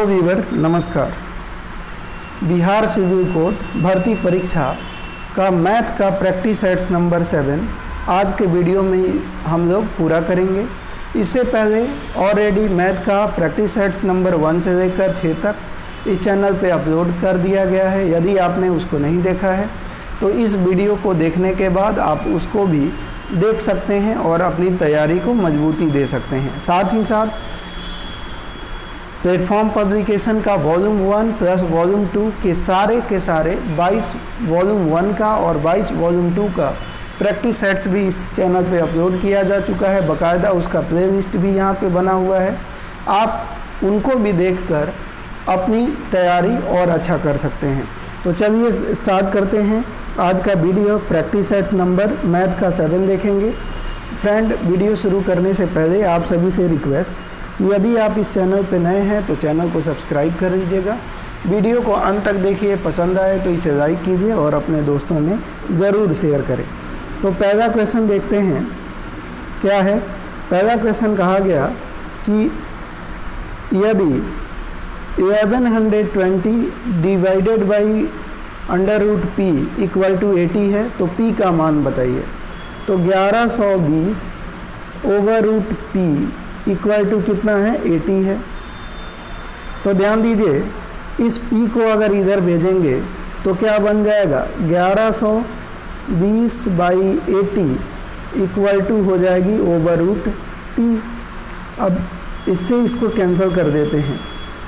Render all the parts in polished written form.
Viewer नमस्कार। Bihar civil code भर्ती परीक्षा का मैथ का प्रैक्टिस सेट्स नंबर 7 आज के वीडियो में हम लोग पूरा करेंगे। इससे पहले ऑलरेडी मैथ का प्रैक्टिस सेट्स नंबर 1 से लेकर 6 तक इस चैनल पे अपलोड कर दिया गया है। यदि आपने उसको नहीं देखा है तो इस वीडियो को देखने के बाद आप उसको भी देख सकते हैं और अपनी तैयारी को मजबूती दे सकते हैं। साथ ही साथ प्लेटफॉर्म पब्लिकेशन का वॉल्यूम 1 प्लस वॉल्यूम 2 के सारे 22 वॉल्यूम 1 का और 22 वॉल्यूम 2 का प्रैक्टिस सेट्स भी इस चैनल पे अपलोड किया जा चुका है। बाकायदा उसका प्लेलिस्ट भी यहाँ पे बना हुआ है, आप उनको भी देखकर अपनी तैयारी और अच्छा कर सकते हैं। तो चलिए स्टार्ट करते हैं आज का video. Practice sets number math का 7 देखेंगे। फ्रेंड, वीडियो शुरू करने से पहले आप सभी से रिक्वेस्ट कि यदि आप इस चैनल पर नए हैं तो चैनल को सब्सक्राइब कर लीजिएगा। वीडियो को अंत तक देखिए, पसंद आए तो इसे लाइक कीजिए और अपने दोस्तों में ज़रूर शेयर करें। तो पहला क्वेश्चन देखते हैं क्या है। पहला क्वेश्चन कहा गया कि यदि 1120 डिवाइडेड बाई √p = 80 है तो p का मान बताइए। तो 1120 /√p = कितना है, 80 है। तो ध्यान दीजिए, इस p को अगर इधर भेजेंगे तो क्या बन जाएगा, 1120/80 = हो जाएगी /√p। अब इससे इसको कैंसिल कर देते हैं।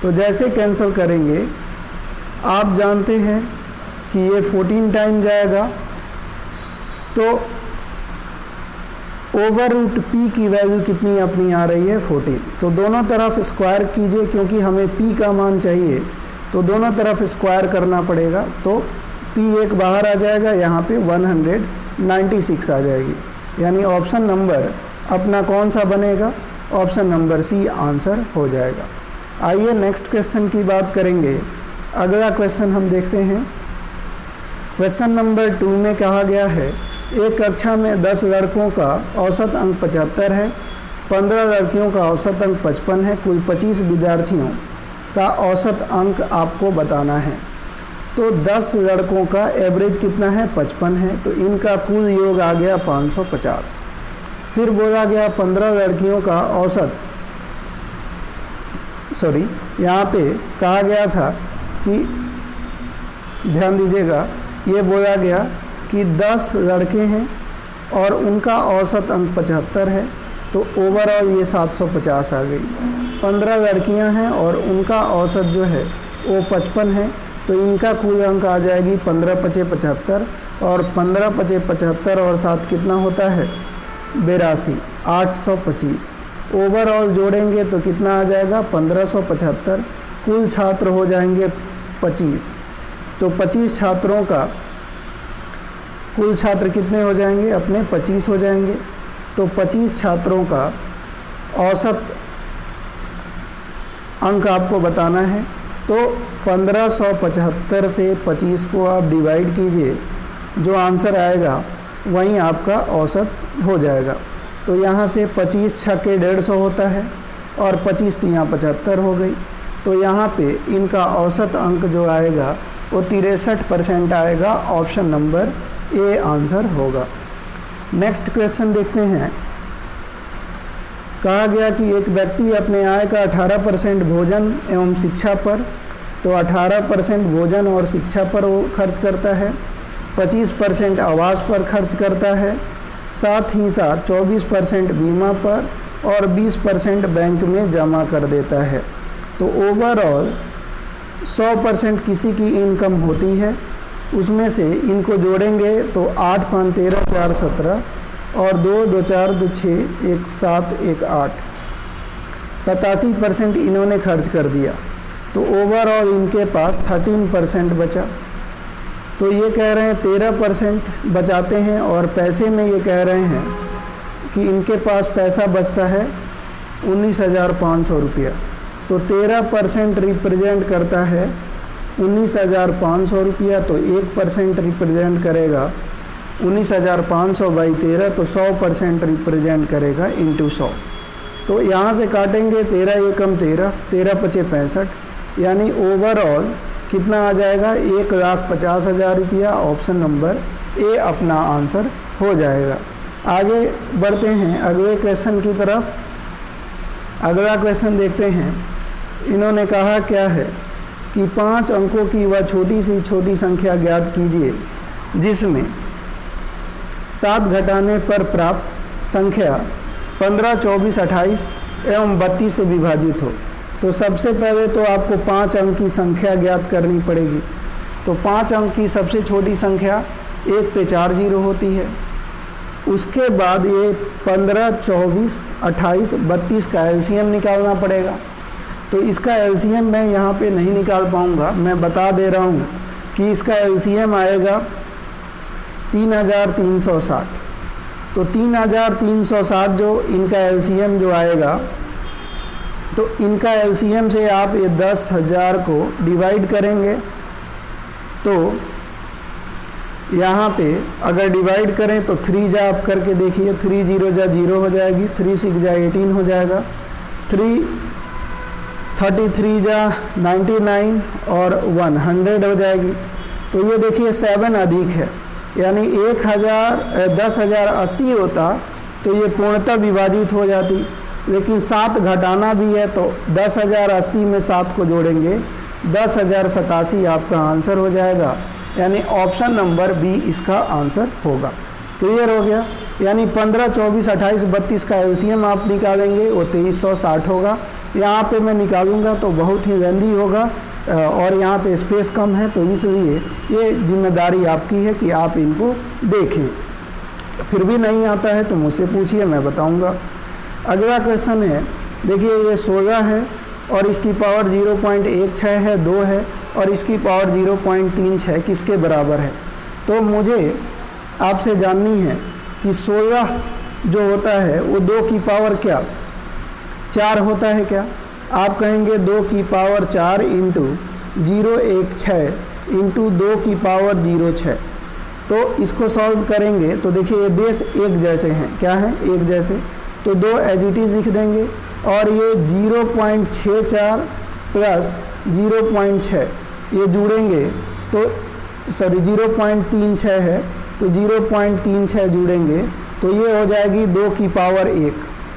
तो जैसे कैंसिल करेंगे आप जानते हैं कि ये 14 टाइम जाएगा, तो /√p की वैल्यू कितनी अपनी आ रही है, 14। तो दोनों तरफ स्क्वायर कीजिए, क्योंकि हमें p का मान चाहिए तो दोनों तरफ स्क्वायर करना पड़ेगा। तो p एक बाहर आ जाएगा, यहाँ पे 196 आ जाएगी। यानी ऑप्शन नंबर अपना कौन सा बनेगा, ऑप्शन नंबर सी आंसर हो जाएगा। आइए नेक्स्ट क्वेश्चन की बात करेंगे। अगला क्वेश्चन हम देखते हैं। क्वेश्चन नंबर 2 में कहा गया है, एक कक्षा में 10 लड़कों का औसत अंक 75 है, 15 लड़कियों का औसत अंक 55 है, कुल 25 विद्यार्थियों का औसत अंक आपको बताना है। तो 10 लड़कों का एवरेज कितना है, 55 है, तो इनका कुल योग आ गया 550। फिर बोला गया 15 लड़कियों का औसत, यहाँ पे कहा गया था कि ध्यान दीजिएगा, ये बोला गया कि 10 लड़के हैं और उनका औसत अंक 75 है, तो ओवरऑल ये 750 आ गई। 15 लड़कियां हैं और उनका औसत जो है वो 55 है, तो इनका कुल अंक आ जाएगी 15×5 = 75 और 15×5 = 75 और 7 कितना होता है, 82, 825। ओवरऑल जोड़ेंगे तो कितना आ जाएगा, 1575। कुल छात्र हो जाएंगे 25, तो 25 छात्रों का कुल छात्र कितने हो जाएंगे, अपने 25 हो जाएंगे। तो 25 छात्रों का औसत अंक आपको बताना है। तो 1575 से 25 को आप डिवाइड कीजिए, जो आंसर आएगा वहीं आपका औसत हो जाएगा। तो यहाँ से 25 × 6 = 150 होता है और 25 × 3 = 75 हो गई। तो यहाँ पे इनका औसत अंक जो आएगा वो 63% आएगा। ऑप्शन नंबर ए आंसर होगा। नेक्स्ट क्वेश्चन देखते हैं। कहा गया कि एक व्यक्ति अपने आय का 18% भोजन एवं शिक्षा पर, तो 18% भोजन और शिक्षा पर वो खर्च करता है, 25% आवास पर खर्च करता है, साथ ही साथ 24% बीमा पर और 20% बैंक में जमा कर देता है। तो ओवरऑल 100% किसी की इनकम होती है, उसमें से इनको जोड़ेंगे तो 8 × 5 = 13, 4 × 17 और 2 × 2 = 4, 2 × 6 = 1, 7 × 1 = 8। 87% इन्होंने खर्च कर दिया, तो ओवरऑल इनके पास 13% बचा। तो ये कह रहे हैं 13% बचाते हैं और पैसे में ये कह रहे हैं कि इनके पास पैसा बचता है 19,500 रुपया। तो 13% रिप्रेजेंट करता है 19,500 रुपया, तो 1% रिप्रेजेंट करेगा 19,500/13, तो 100% रिप्रेजेंट करेगा × 100। तो यहाँ से काटेंगे 13 × 1 = 13, 13×5 = 65, यानी ओवरऑल कितना आ जाएगा 1,50,000 रुपया। ऑप्शन नंबर ए अपना आंसर हो जाएगा। आगे बढ़ते हैं अगले क्वेश्चन की तरफ। अगला क्वेश्चन देखते हैं। इन्होंने कहा क्या है कि 5 अंकों की वह छोटी से छोटी संख्या ज्ञात कीजिए जिसमें 7 घटाने पर प्राप्त संख्या 15, 24, 28 एवं 32 से विभाजित हो। तो सबसे पहले तो आपको 5 अंक की संख्या ज्ञात करनी पड़ेगी। तो 5 अंक की सबसे छोटी संख्या 1 पे 4 जीरो होती है। उसके बाद ये 15, 24, 28, 32 का एलसीएम निकालना पड़ेगा। तो इसका एलसीएम मैं यहाँ पे नहीं निकाल पाऊँगा, मैं बता दे रहा हूँ कि इसका एलसीएम आएगा 3,360। तो 3,360 जो इनका एलसीएम जो आएगा, तो इनका एलसीएम से आप ये 10,000 को डिवाइड करेंगे। तो यहाँ पे अगर डिवाइड करें तो 3 जा आप करके देखिए, 3 0 जा 0 हो जाएगी, 3 6 जा 18 हो जाएगा, 33 जा 99 और 100 हो जाएगी। तो ये देखिए 7 अधिक है, यानी 10,080 होता तो ये पूर्णतः विभाजित हो जाती, लेकिन 7 घटाना भी है तो 10,080 में 7 को जोड़ेंगे, 10,087 आपका आंसर हो जाएगा। यानी ऑप्शन नंबर बी इसका आंसर होगा। क्लियर हो गया। यानी 15, 24, 28, 32 का एलसीएम आप निकालेंगे, वो 2360 होगा। यहाँ पे मैं निकालूंगा तो बहुत ही लेंदी होगा और यहाँ पे स्पेस कम है, तो इसलिए ये जिम्मेदारी आपकी है कि आप इनको देखें। फिर भी नहीं आता है तो मुझसे पूछिए, मैं बताऊँगा। अगला क्वेश्चन है, देखिए ये 16 है और इसकी पावर 0.16 है, 2 है और इसकी पावर 0.36 किसके बराबर है। तो मुझे आपसे जाननी है कि 16 जो होता है वो 2 की पावर क्या 4 होता है क्या। आप कहेंगे 2 की पावर 4 इंटू 016 इंटू 2 की पावर 06। तो इसको सॉल्व करेंगे तो देखिए ये बेस एक जैसे हैं, क्या है एक जैसे, तो 2 एज इट इज लिख देंगे और ये 0.64 प्लस 0.6 ये जुड़ेंगे तो 0.36 है, तो 0.36 जुड़ेंगे तो ये हो जाएगी 2 की पावर 1।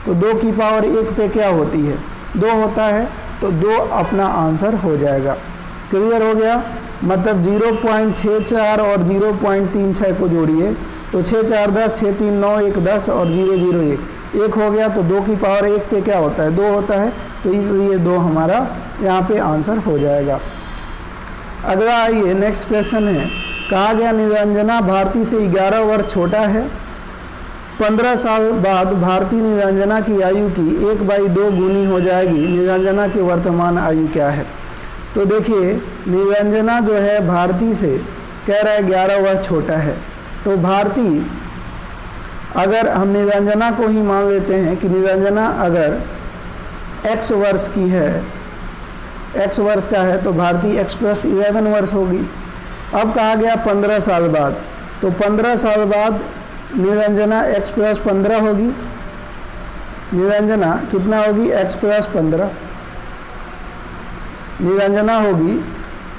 तो 2 की पावर 1 पे क्या होती है 2 होता है, तो 2 अपना आंसर हो जाएगा। क्लियर हो गया। मतलब 0.64 और 0.36 को जोड़िए तो 6 4 10, 6 3 9 1 10 और 0 0 1 हो गया। तो 2 की पावर 1 पे क्या होता है 2 होता है, तो इसलिए 2 हमारा यहाँ पे आंसर हो जाएगा। अगला आइए नेक्स्ट क्वेश्चन है। कहा गया निरंजना भारती से 11 वर्ष छोटा है। 15 साल बाद भारती निरंजना की आयु की 1/2 गुनी हो जाएगी। निरंजना की वर्तमान आयु क्या है। तो देखिए निरंजना जो है भारती से कह रहा है 11 वर्ष छोटा है। तो भारती, अगर हम निरंजना को ही मान लेते हैं कि निरंजना अगर x वर्ष की है, x वर्ष का है, तो भारती x + 11 वर्ष होगी। अब कहा गया 15 साल बाद, तो 15 साल बाद निरंजना x + 15 होगी। निरंजना कितना होगी x + 15। निरंजना होगी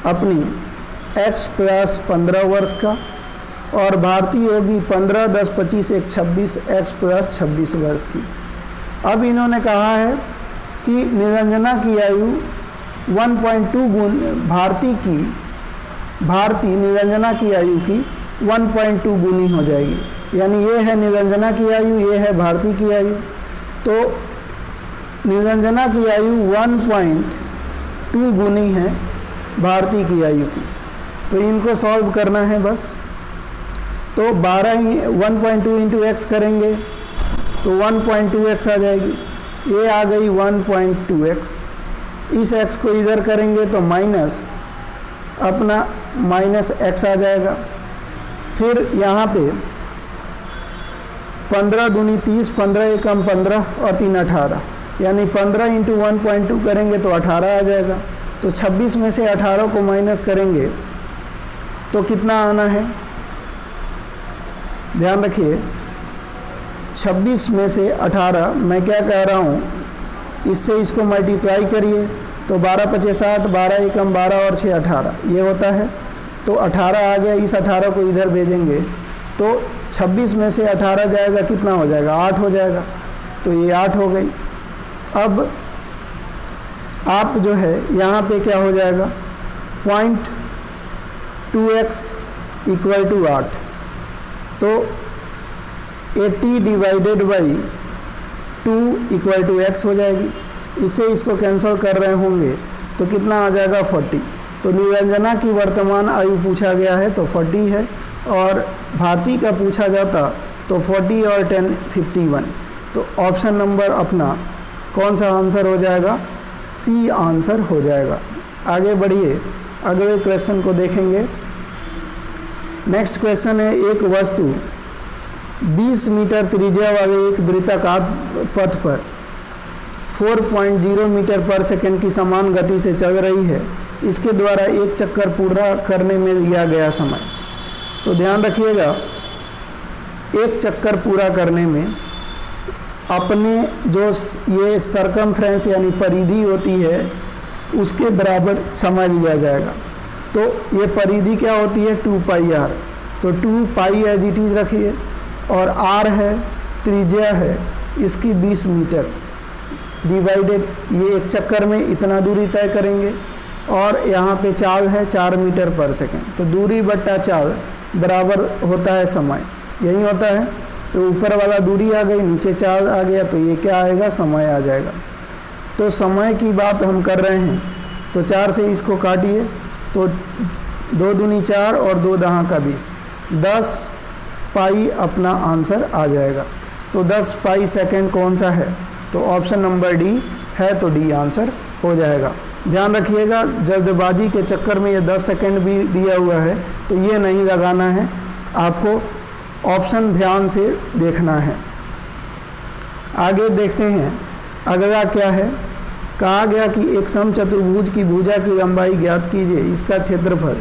अपनी x + 15 वर्ष का और भारती होगी 15, 10, 25, 1, 26 x + 26 वर्ष की। अब इन्होंने कहा है कि निरंजना की आयु 1.2 गुण भारती निरंजना की आयु की 1.2 गुनी हो जाएगी। यानी ये है निरंजना की आयु, ये है भारती की आयु। तो निरंजना की आयु 1.2 गुनी है भारती की आयु की। तो इनको सॉल्व करना है बस। तो 1.2 इंटू एक्स करेंगे तो 1.2x आ जाएगी। ये आ गई 1.2x। इस x को इधर करेंगे तो माइनस अपना -x आ जाएगा। फिर यहाँ पे 15 दूनी 30, 15 एकम 15 और 3 18, यानी 15 इंटू 1.2 करेंगे तो 18 आ जाएगा। तो 26 में से 18 को माइनस करेंगे तो कितना आना है, ध्यान रखिए। 26 में से 18, मैं क्या कह रहा हूँ, इससे इसको मल्टीप्लाई करिए तो 12 पचे 60, 12 एकम 12 और 6 18, ये होता है। तो 18 आ गया, इस 18 को इधर भेजेंगे तो 26 में से 18 जाएगा, कितना हो जाएगा, 8 हो जाएगा। तो ये 8 हो गई। अब आप जो है यहाँ पे क्या हो जाएगा, 0.2x इक्वल टू 8, तो 80 divided by 2 equal to x हो जाएगी। इससे इसको कैंसिल कर रहे होंगे तो कितना आ जाएगा, 40। तो निरंजना की वर्तमान आयु पूछा गया है तो 40 है, और भारती का पूछा जाता तो 40 और 10 51। तो ऑप्शन नंबर अपना कौन सा आंसर हो जाएगा, सी आंसर हो जाएगा। आगे बढ़िए, अगले क्वेश्चन को देखेंगे। नेक्स्ट क्वेश्चन है, एक वस्तु 20 मीटर त्रिज्या वाले एक वृत्ताकार पथ पर 4.0 मीटर पर सेकंड की समान गति से चल रही है। इसके द्वारा एक चक्कर पूरा करने में लिया गया समय। तो ध्यान रखिएगा, एक चक्कर पूरा करने में अपने जो ये सरकमफ्रेंस यानी परिधि होती है उसके बराबर समय लिया जाएगा। तो ये परिधि क्या होती है, 2 पाई r। तो 2 पाई एज इट इज रखिए, और r है त्रिज्या है इसकी 20 मीटर डिवाइडेड, ये एक चक्कर में इतना दूरी तय करेंगे, और यहाँ पे चाल है 4 मीटर पर सेकंड। तो दूरी बट्टा चाल बराबर होता है समय, यही होता है। तो ऊपर वाला दूरी आ गई, नीचे चाल आ गया, तो ये क्या आएगा, समय आ जाएगा। तो समय की बात हम कर रहे हैं, तो 4 से इसको काटिए, तो 2 दूनी 4 और 2 दहाँ का 20, 10 पाई अपना आंसर आ जाएगा। तो 10 पाई सेकंड कौन सा है, तो ऑप्शन नंबर डी है, तो डी आंसर हो जाएगा। ध्यान रखिएगा, जल्दबाजी के चक्कर में ये 10 सेकंड भी दिया हुआ है तो ये नहीं लगाना है, आपको ऑप्शन ध्यान से देखना है। आगे देखते हैं, अगला क्या है, कहा गया कि एक समचतुर्भुज की भुजा की लंबाई ज्ञात कीजिए। इसका क्षेत्रफल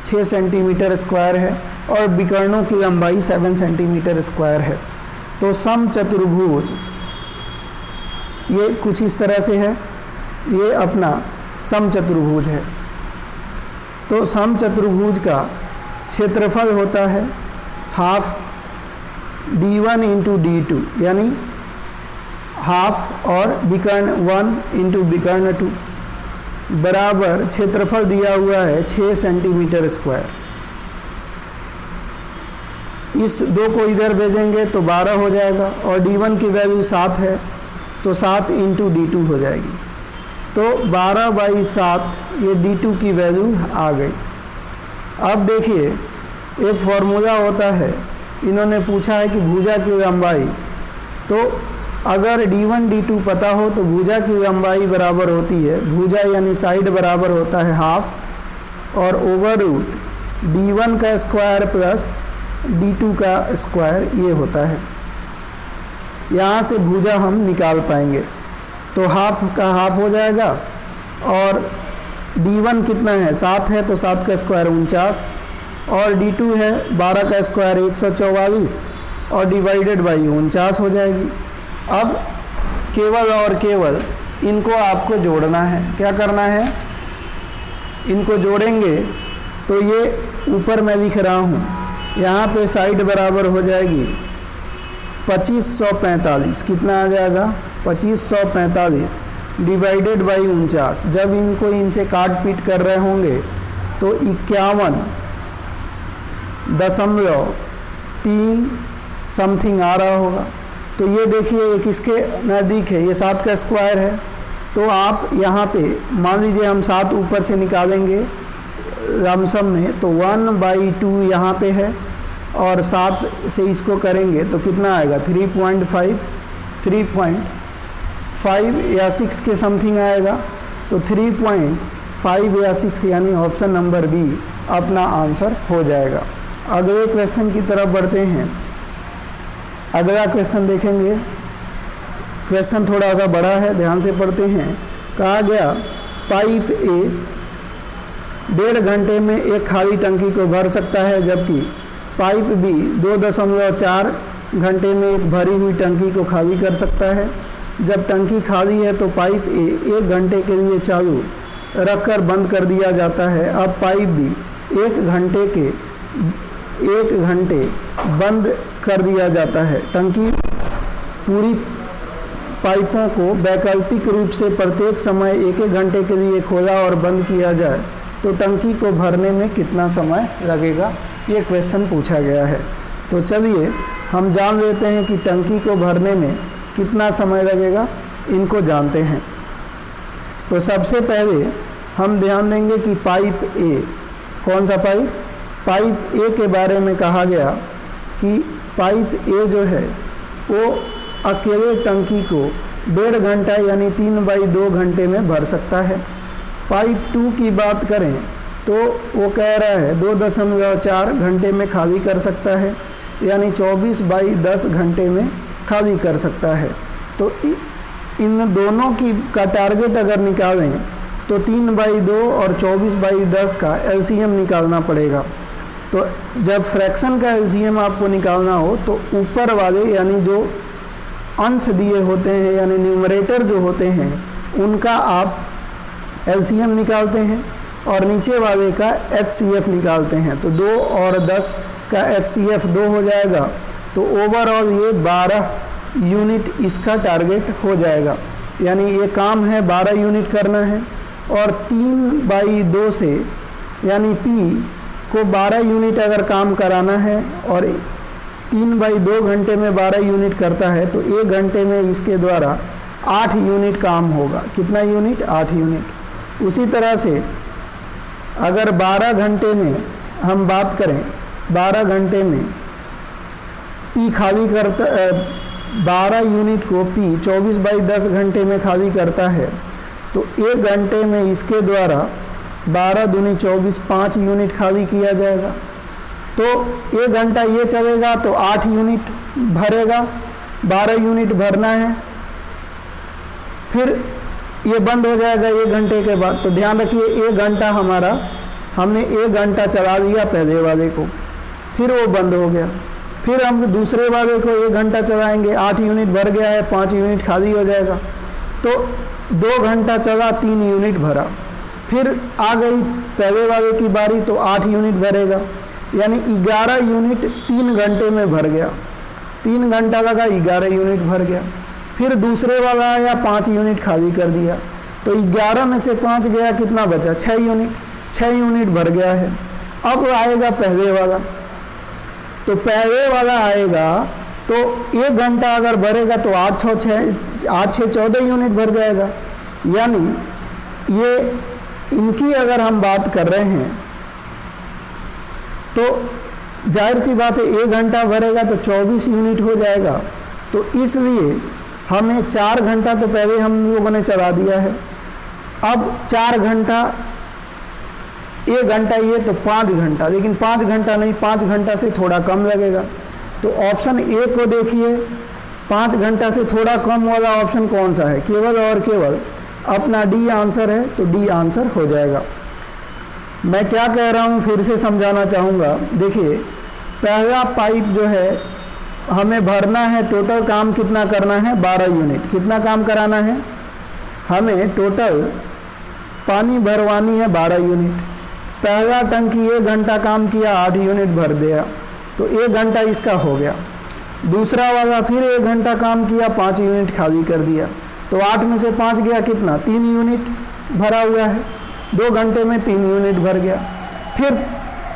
6 सेंटीमीटर स्क्वायर है और विकर्णों की लंबाई 7 सेंटीमीटर स्क्वायर है। तो समचतुर्भुज ये कुछ इस तरह से है, ये अपना समचतुर्भुज है। तो समचतुर्भुज का क्षेत्रफल होता है हाफ d1 इंटू d2, यानी हाफ और विकर्ण 1 इंटू विकर्ण 2 बराबर क्षेत्रफल दिया हुआ है 6 सेंटीमीटर स्क्वायर। इस 2 को इधर भेजेंगे तो 12 हो जाएगा, और d1 की वैल्यू 7 है तो 7 इंटू d2 हो जाएगी। तो 12/7 ये d2 की वैल्यू आ गई। अब देखिए, एक फॉर्मूला होता है, इन्होंने पूछा है कि भुजा की लंबाई, तो अगर d1 d2 पता हो तो भुजा की लंबाई बराबर होती है, भुजा यानी साइड बराबर होता है हाफ, और ओवर रूट d1 का स्क्वायर प्लस d2 का स्क्वायर, ये होता है। यहाँ से भुजा हम निकाल पाएंगे, तो हाफ का हाफ हो जाएगा, और d1 कितना है, 7 है, तो 7 का स्क्वायर 49, और d2 है 12 का स्क्वायर 144, और डिवाइडेड बाई 49 हो जाएगी। अब केवल और केवल इनको आपको जोड़ना है। क्या करना है, इनको जोड़ेंगे तो ये ऊपर मैं लिख रहा हूँ, यहाँ पे साइड बराबर हो जाएगी 2545, कितना आ जाएगा, 2545 डिवाइडेड बाई 49। जब इनको इनसे काट पीट कर रहे होंगे तो 51.3 समथिंग आ रहा होगा। तो ये देखिए, ये किसके नज़दीक है, ये 7 का स्क्वायर है। तो आप यहाँ पे मान लीजिए हम 7 ऊपर से निकालेंगे लमसम में, तो 1/2 यहाँ पे है, और 7 से इसको करेंगे तो कितना आएगा, 3.5 या 6 के समथिंग आएगा। तो 3.5 या 6 यानी ऑप्शन नंबर बी अपना आंसर हो जाएगा। अगले क्वेश्चन की तरफ बढ़ते हैं। अगला क्वेश्चन देखेंगे, क्वेश्चन थोड़ा सा बड़ा है, ध्यान से पढ़ते हैं। कहा गया पाइप ए 1.5 घंटे में एक खाली टंकी को भर सकता है, जबकि पाइप बी 2.4 घंटे में एक भरी हुई टंकी को खाली कर सकता है। जब टंकी खाली है तो पाइप ए 1 घंटे के लिए चालू रखकर बंद कर दिया जाता है। अब पाइप बी 1 घंटे बंद कर दिया जाता है। टंकी पूरी पाइपों को वैकल्पिक रूप से प्रत्येक समय 1-1 घंटे के लिए खोला और बंद किया जाए तो टंकी को भरने में कितना समय लगेगा, ये क्वेश्चन पूछा गया है। तो चलिए हम जान लेते हैं कि टंकी को भरने में कितना समय लगेगा, इनको जानते हैं। तो सबसे पहले हम ध्यान देंगे कि पाइप ए, कौन सा पाइप, पाइप ए के बारे में कहा गया कि पाइप ए जो है वो अकेले टंकी को 1.5 घंटा यानी 3/2 घंटे में भर सकता है। पाइप 2 की बात करें तो वो कह रहा है 2.4 घंटे में खाली कर सकता है, यानी 24/10 घंटे में खाली कर सकता है। तो इन दोनों का टारगेट अगर निकालें तो 3/2 और 24/10 का एलसीएम निकालना पड़ेगा। तो जब फ्रैक्शन का एलसीएम आपको निकालना हो तो ऊपर वाले यानी जो अंश दिए होते हैं यानी न्यूमरेटर जो होते हैं उनका आप एलसीएम निकालते हैं और नीचे वाले का एचसीएफ निकालते हैं। तो 2 और 10 का एचसीएफ 2 हो जाएगा। तो ओवरऑल ये 12 यूनिट इसका टारगेट हो जाएगा, यानी ये काम है 12 यूनिट करना है। और 3/2 से यानी पी को 12 यूनिट अगर काम कराना है और 3/2 घंटे में 12 यूनिट करता है तो 1 घंटे में इसके द्वारा 8 यूनिट काम होगा। कितना यूनिट, 8 यूनिट। उसी तरह से अगर 12 घंटे में हम बात करें, 12 घंटे में पी खाली करता 12 यूनिट को पी 24/10 घंटे में खाली करता है तो 1 घंटे में इसके द्वारा 12 दूनी 24 5 यूनिट खाली किया जाएगा। तो 1 घंटा ये चलेगा तो 8 यूनिट भरेगा, 12 यूनिट भरना है, फिर ये बंद हो जाएगा 1 घंटे के बाद। तो ध्यान रखिए 1 घंटा हमारा, हमने 1 घंटा चला दिया पहले वाले को, फिर वो बंद हो गया, फिर हम दूसरे वाले को 1 घंटा चलाएंगे, 8 यूनिट भर गया है, 5 यूनिट खाली हो जाएगा। तो 2 घंटा चला, 3 यूनिट भरा, फिर आ गई पहले वाले की बारी तो 8 यूनिट भरेगा, यानी 11 यूनिट 3 घंटे में भर गया। 3 घंटा लगा, 11 यूनिट भर गया। फिर दूसरे वाला आया, 5 यूनिट खाली कर दिया, तो 11 में से 5 गया, कितना बचा, 6 यूनिट, 6 यूनिट भर गया है। अब आएगा पहले वाला, तो पहले वाला आएगा तो 1 घंटा अगर भरेगा तो 8 6 14 यूनिट भर जाएगा। यानी ये इनकी अगर हम बात कर रहे हैं तो जाहिर सी बात है 1 घंटा भरेगा तो 24 यूनिट हो जाएगा। तो इसलिए हमें 4 घंटा तो पहले हम लोगों ने चला दिया है, अब 4 घंटा, 1 घंटा ये तो 5 घंटा, लेकिन 5 घंटा नहीं, 5 घंटा से थोड़ा कम लगेगा। तो ऑप्शन ए को देखिए, 5 घंटा से थोड़ा कम वाला ऑप्शन कौन सा है, केवल और केवल अपना डी आंसर है, तो डी आंसर हो जाएगा। मैं क्या कह रहा हूँ फिर से समझाना चाहूँगा। देखिए पहला पाइप जो है हमें भरना है, टोटल काम कितना करना है, 12 यूनिट। कितना काम कराना है, हमें टोटल पानी भरवानी है 12 यूनिट। पहला टंकी 1 घंटा काम किया, 8 यूनिट भर दिया, तो 1 घंटा इसका हो गया। दूसरा वाला फिर 1 घंटा काम किया, 5 यूनिट खाली कर दिया, तो 8 में से 5 गया, कितना, 3 यूनिट भरा हुआ है। 2 घंटे में 3 यूनिट भर गया। फिर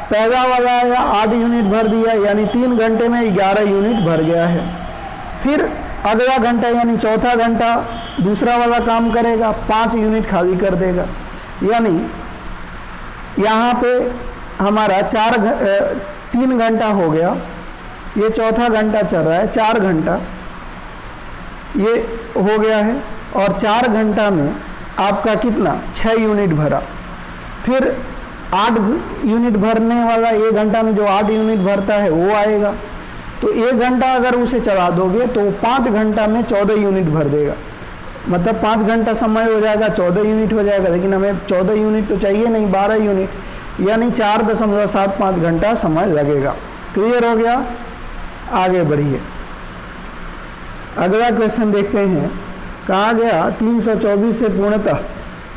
पहला वाला आया, 8 यूनिट भर दिया, यानी 3 घंटे में 11 यूनिट भर गया है। फिर अगला घंटा यानी चौथा घंटा दूसरा वाला काम करेगा, 5 यूनिट खाली कर देगा। यानी यहाँ पे हमारा 3 घंटा हो गया, ये चौथा घंटा चल रहा है, 4 घंटा ये हो गया है। और 4 घंटा में आपका कितना, 6 यूनिट भरा। फिर 8 यूनिट भरने वाला 1 घंटा में जो 8 यूनिट भरता है वो आएगा। तो 1 घंटा अगर उसे चला दोगे तो 5 घंटा में 14 यूनिट भर देगा, मतलब 5 घंटा समय हो जाएगा, 14 यूनिट हो जाएगा। लेकिन हमें 14 यूनिट तो चाहिए नहीं, 12 यूनिट, यानी 4.75 घंटा समय लगेगा। क्लियर हो गया, आगे बढ़िए। अगला क्वेश्चन देखते हैं। कहा गया 324 से पूर्णतः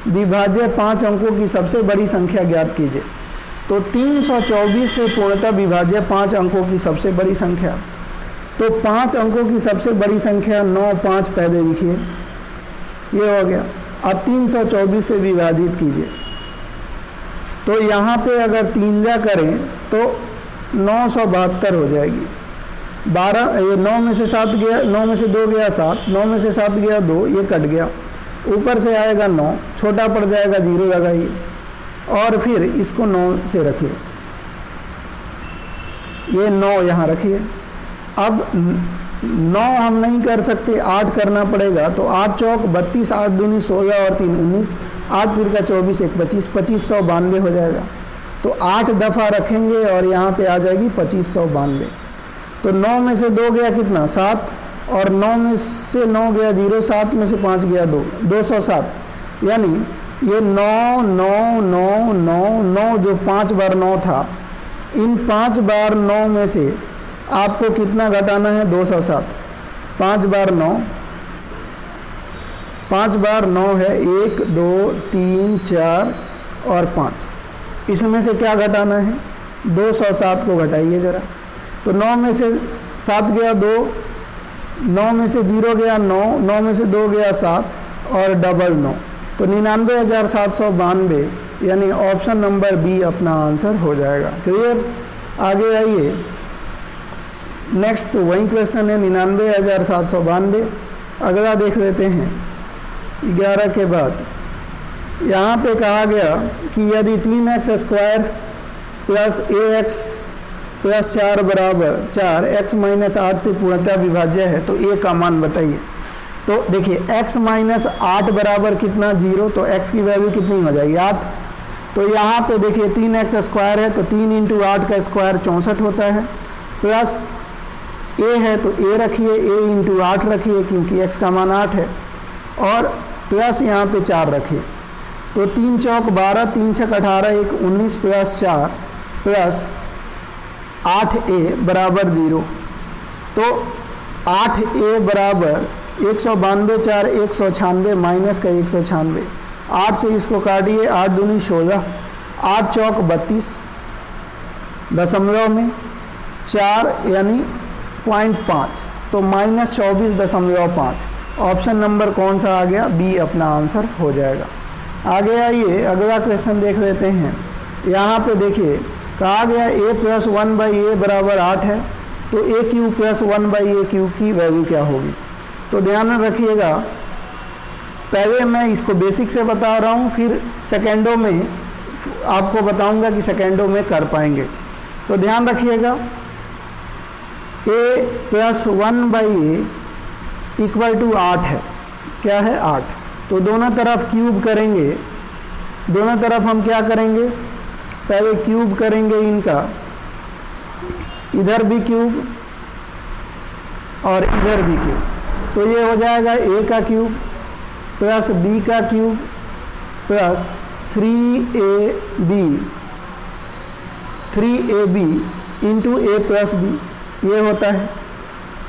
विभाज्य 5 अंकों की सबसे बड़ी संख्या ज्ञात कीजिए। तो 324 से पूर्णतः विभाज्य 5 अंकों की सबसे बड़ी संख्या, तो 5 अंकों की सबसे बड़ी संख्या 9, 5 पहले लिखिए, ये हो गया। अब 324 से विभाजित कीजिए, तो यहाँ पे अगर 3 जा करें तो 972 हो जाएगी। 12 ये 9 में से 7 गया, 9 में से 2 गया 7, 9 में से 7 गया 2, ये कट गया, ऊपर से आएगा 9, छोटा पड़ जाएगा 0 लगाइए, और फिर इसको 9 से रखिए, ये 9 यहाँ रखिए। अब 9 हम नहीं कर सकते, 8 करना पड़ेगा, तो 8 चौक 32, 8 दूनी 16 और 3 19, 8 फिर का 24, 1 25, 2592 हो जाएगा। तो 8 दफ़ा रखेंगे और यहाँ पे आ जाएगी 2592। तो 9 में से 2 गया कितना 7, और 9 में से 9 गया 0, 7 में से 5 गया 2, 207। यानी ये 9 9 9 9 9 जो 5 बार 9 था, इन 5 बार 9 में से आपको कितना घटाना है 207। 5 बार 9, 5 बार 9 है 1 2 3 4 और 5, इसमें से क्या घटाना है 207 को घटाइए ज़रा। तो 9 में से 7 गया 2, 9 में से 0 गया 9, 9 में से 2 गया 7 और डबल 9, तो 99,792, यानी ऑप्शन नंबर बी अपना आंसर हो जाएगा। क्लियर? आगे आइए, नेक्स्ट वही क्वेश्चन है 99,792। अगला देख लेते हैं 11 के बाद। यहाँ पे कहा गया कि यदि 3x² प्लस ax प्लस 4 बराबर 4 x माइनस 8 से पूर्णतः विभाज्य है तो a का मान बताइए। तो देखिए x माइनस 8 बराबर कितना 0, तो x की वैल्यू कितनी हो जाएगी 8। तो यहाँ पे देखिए 3x² है तो 3 × 8 का स्क्वायर 64 होता है, प्लस a है तो a रखिए, a × 8 रखिए क्योंकि x का मान 8 है, और प्लस यहाँ पे 4 रखिए। तो 3 चौक 12, 3 छक 18, 1 19 प्लस 4 प्लस 8a बराबर 0। तो 8a बराबर 192, 4 196 माइनस का 196, 8 से इसको काटिए, 8 दूनी 16, 8 चौक 32, दशमलव में 4 यानी 0.5, तो -24.5। ऑप्शन नंबर कौन सा आ गया, बी अपना आंसर हो जाएगा। आगे आइए अगला क्वेश्चन देख लेते हैं। यहाँ पे देखिए कहा गया a प्लस 1/a बराबर 8 है, तो a³ प्लस 1/a³ की वैल्यू क्या होगी। तो ध्यान में रखिएगा, पहले मैं इसको बेसिक से बता रहा हूँ, फिर सेकेंडों में आपको बताऊँगा कि सेकेंडों में कर पाएंगे। तो ध्यान रखिएगा, a plus 1/a equal to 8 है, क्या है 8। तो दोनों तरफ क्यूब करेंगे, दोनों तरफ हम क्या करेंगे, पहले क्यूब करेंगे इनका, इधर भी क्यूब और इधर भी क्यूब, तो ये हो जाएगा a का क्यूब प्लस b का cube plus 3ab into a plus b, ये होता है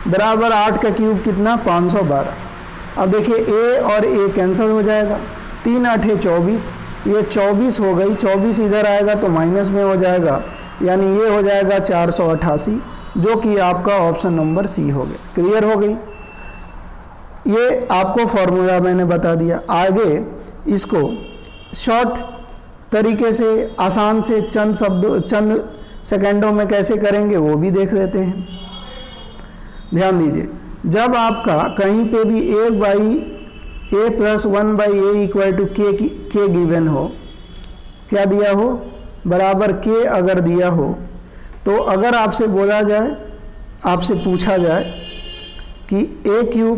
बराबर 8 का क्यूब कितना 512। अब देखिए a और a कैंसिल हो जाएगा, 3 8 24, ये 24 हो गई, 24 इधर आएगा तो माइनस में हो जाएगा, यानी ये हो जाएगा 488, जो कि आपका ऑप्शन नंबर सी हो गया। क्लियर हो गई, ये आपको फॉर्मूला मैंने बता दिया। आगे इसको शॉर्ट तरीके से आसान से चंद सेकेंडों में कैसे करेंगे वो भी देख लेते हैं। ध्यान दीजिए, जब आपका कहीं पे भी a plus 1/a equal to k given हो, क्या दिया हो बराबर k अगर दिया हो, तो अगर आपसे बोला जाए, आपसे पूछा जाए कि a³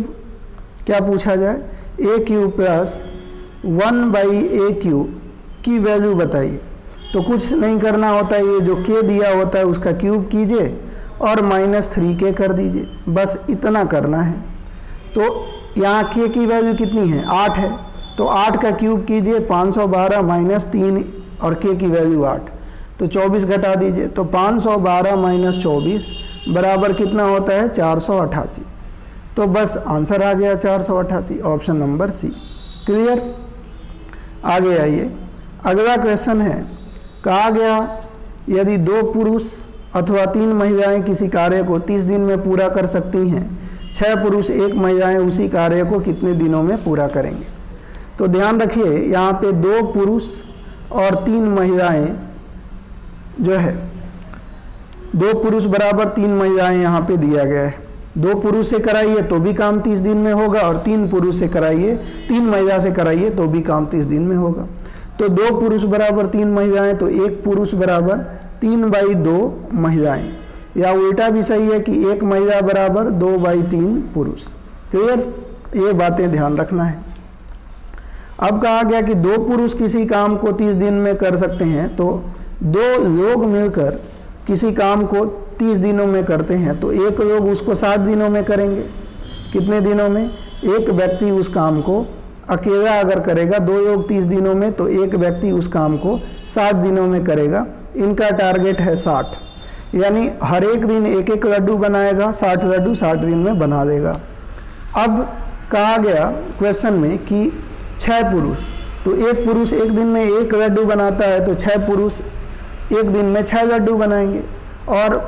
क्या पूछा जाए, a³ प्लस 1/a³ की वैल्यू बताइए, तो कुछ नहीं करना होता है, ये जो k दिया होता है उसका क्यूब कीजिए और -3k कर दीजिए, बस इतना करना है। तो यहाँ k की वैल्यू कितनी है 8 है, तो 8 का क्यूब कीजिए 512 -3 और k की वैल्यू 8, तो 24 घटा दीजिए, तो 512 - 24 बराबर कितना होता है 488। तो बस आंसर आ गया 488, ऑप्शन नंबर सी। क्लियर? आगे आइए, अगला क्वेश्चन है, कहा गया यदि 2 पुरुष अथवा 3 महिलाएं किसी कार्य को 30 दिन में पूरा कर सकती हैं, 6 पुरुष 1 महिलाएं उसी कार्य को कितने दिनों में पूरा करेंगे? तो ध्यान रखिए, यहाँ पे 2 पुरुष और 3 महिलाएं जो है, 2 पुरुष बराबर 3 महिलाएं यहाँ पे दिया गया है। 2 पुरुष से कराइए तो भी काम 30 दिन में होगा, और 3 पुरुष से कराइए, 3 महिला से कराइए तो भी काम 30 दिन में होगा। तो 2 पुरुष बराबर 3 महिलाएं, तो 1 पुरुष बराबर 3/2 महिलाएं, या उल्टा भी सही है कि 1 महिला बराबर 2/3 पुरुष। क्लियर? ये बातें ध्यान रखना है। अब कहा गया कि 2 पुरुष किसी काम को 30 दिन में कर सकते हैं, तो 2 लोग मिलकर किसी काम को 30 दिनों में करते हैं, तो 1 लोग उसको 60 दिनों में करेंगे। कितने दिनों में? एक व्यक्ति उस काम को अकेला अगर करेगा 2 लोग 30 दिनों में, तो एक व्यक्ति उस काम को 60 दिनों में करेगा। इनका टारगेट है 60, यानी हर एक दिन 1-1 लड्डू बनाएगा, 60 लड्डू 60 दिन में बना देगा। अब कहा गया क्वेश्चन में कि 6 पुरुष, तो 1 पुरुष 1 दिन में 1 लड्डू बनाता है, तो 6 पुरुष 1 दिन में 6 लड्डू बनाएंगे, और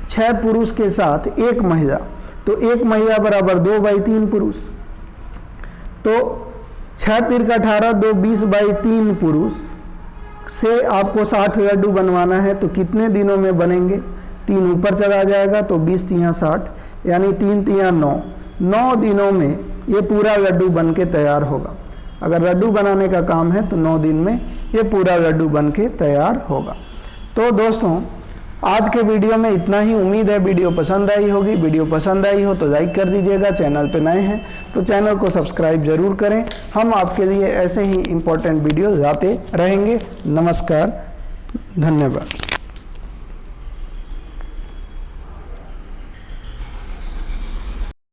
6 पुरुष के साथ 1 महिला, तो 1 महिला बराबर 2/3 पुरुष। तो 6 तिरका 18, 2 20/3 पुरुष से आपको 60 लड्डू बनवाना है, तो कितने दिनों में बनेंगे? 3 ऊपर चला जाएगा, तो 20 तियां 60, यानी 3 तियां 9 दिनों में ये पूरा लड्डू बन के तैयार होगा। अगर लड्डू बनाने का काम है तो 9 दिन में ये पूरा लड्डू बन के तैयार होगा। तो दोस्तों, आज के वीडियो में इतना ही। उम्मीद है वीडियो पसंद आई होगी। वीडियो पसंद आई हो तो लाइक कर दीजिएगा। चैनल पे नए हैं तो चैनल को सब्सक्राइब जरूर करें। हम आपके लिए ऐसे ही इम्पोर्टेंट वीडियो लाते रहेंगे। नमस्कार, धन्यवाद।